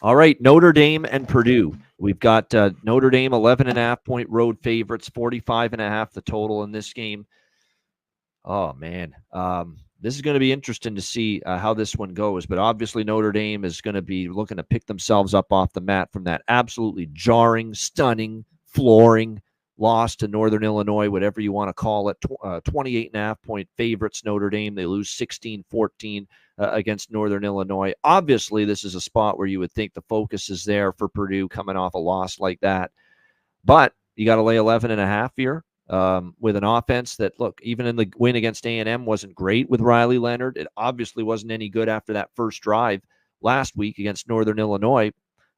All right, Notre Dame and Purdue. We've got Notre Dame 11.5-point road favorites, 45.5 the total in this game. Oh, man. This is going to be interesting to see how this one goes. But obviously, Notre Dame is going to be looking to pick themselves up off the mat from that absolutely jarring, stunning, flooring loss to Northern Illinois, whatever you want to call it. 28.5-point favorites, Notre Dame. They lose 16-14 against Northern Illinois. Obviously, this is a spot where you would think the focus is there for Purdue coming off a loss like that. But you got to lay 11.5 here. With an offense that, look, even in the win against A&M wasn't great with Riley Leonard. It obviously wasn't any good after that first drive last week against Northern Illinois.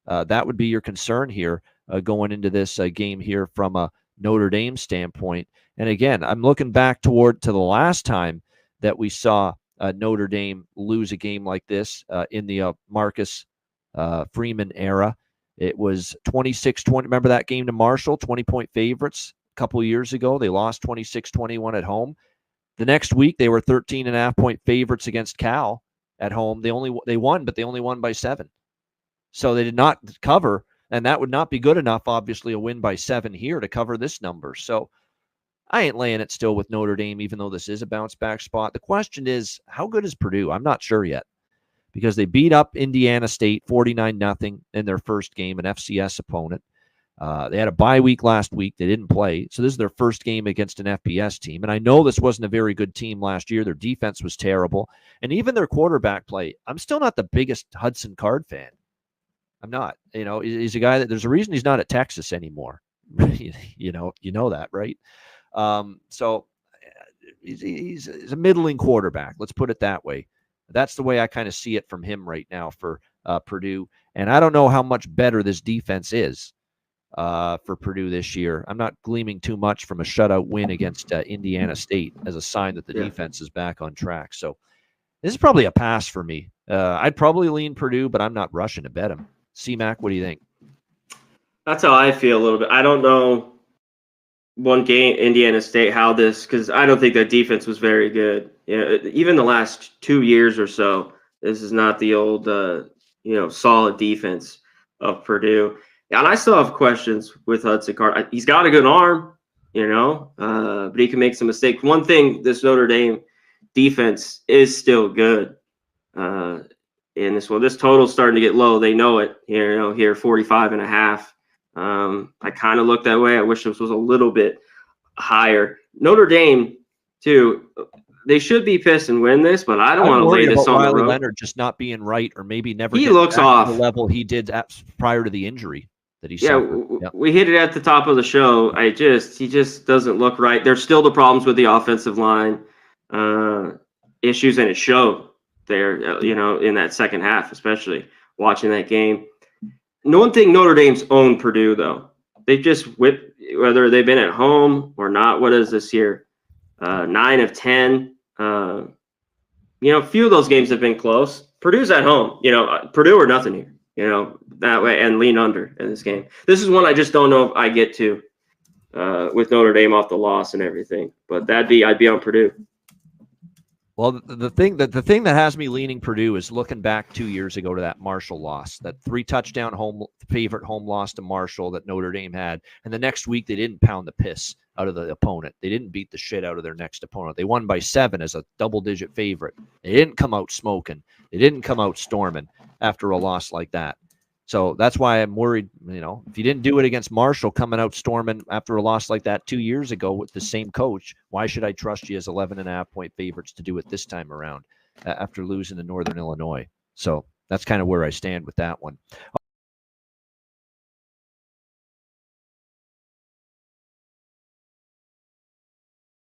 That would be your concern here going into this game here from a Notre Dame standpoint. And again, I'm looking back to the last time that we saw Notre Dame lose a game like this in the Marcus Freeman era. It was 26-20. Remember that game to Marshall, 20-point favorites? Couple of years ago. They lost 26-21 at home. The next week, they were 13.5-point favorites against Cal at home. They won, but they only won by 7. So they did not cover, and that would not be good enough, obviously, a win by 7 here to cover this number. So I ain't laying it still with Notre Dame, even though this is a bounce-back spot. The question is, how good is Purdue? I'm not sure yet, because they beat up Indiana State 49-0 in their first game, an FCS opponent. They had a bye week last week. They didn't play. So this is their first game against an FBS team. And I know this wasn't a very good team last year. Their defense was terrible. And even their quarterback play, I'm still not the biggest Hudson Card fan. I'm not. He's a guy that there's a reason he's not at Texas anymore. you know that, right? So he's a middling quarterback. Let's put it that way. That's the way I kind of see it from him right now for Purdue. And I don't know how much better this defense is for Purdue this year. I'm not gleaming too much from a shutout win against Indiana State as a sign that the defense is back on track. So this is probably a pass for me. I'd probably lean Purdue, but I'm not rushing to bet him. C-Mac, what do you think? That's how I feel a little bit. I don't know one game, Indiana State, how this, because I don't think that defense was very good. Even the last 2 years or so, this is not the old, solid defense of Purdue. And I still have questions with Hudson Card. He's got a good arm, but he can make some mistakes. One thing, this Notre Dame defense is still good. And this total's starting to get low. They know it. Here 45.5. I kind of look that way. I wish this was a little bit higher. Notre Dame, too. They should be pissed and win this, but I don't want to lay this on the road. Leonard just not being right, or maybe never. He looks off the level he did prior to the injury. We hit it at the top of the show. He just doesn't look right. There's still the problems with the offensive line issues, and it showed there, in that second half, especially watching that game. One thing, Notre Dame's owned Purdue, though. They just whipped, whether they've been at home or not. What is this year? 9 of 10. A few of those games have been close. Purdue's at home. Purdue or nothing here. That way, and lean under in this game. This is one I just don't know if I get to with Notre Dame off the loss and everything. But I'd be on Purdue. Well, the thing that has me leaning Purdue is looking back 2 years ago to that Marshall loss, that 3-touchdown favorite home loss to Marshall that Notre Dame had. And the next week, they didn't pound the piss out of the opponent. They didn't beat the shit out of their next opponent. They won by 7 as a double-digit favorite. They didn't come out smoking. They didn't come out storming after a loss like that. So that's why I'm worried, if you didn't do it against Marshall coming out storming after a loss like that 2 years ago with the same coach, why should I trust you as 11.5-point favorites to do it this time around after losing to Northern Illinois? So that's kind of where I stand with that one.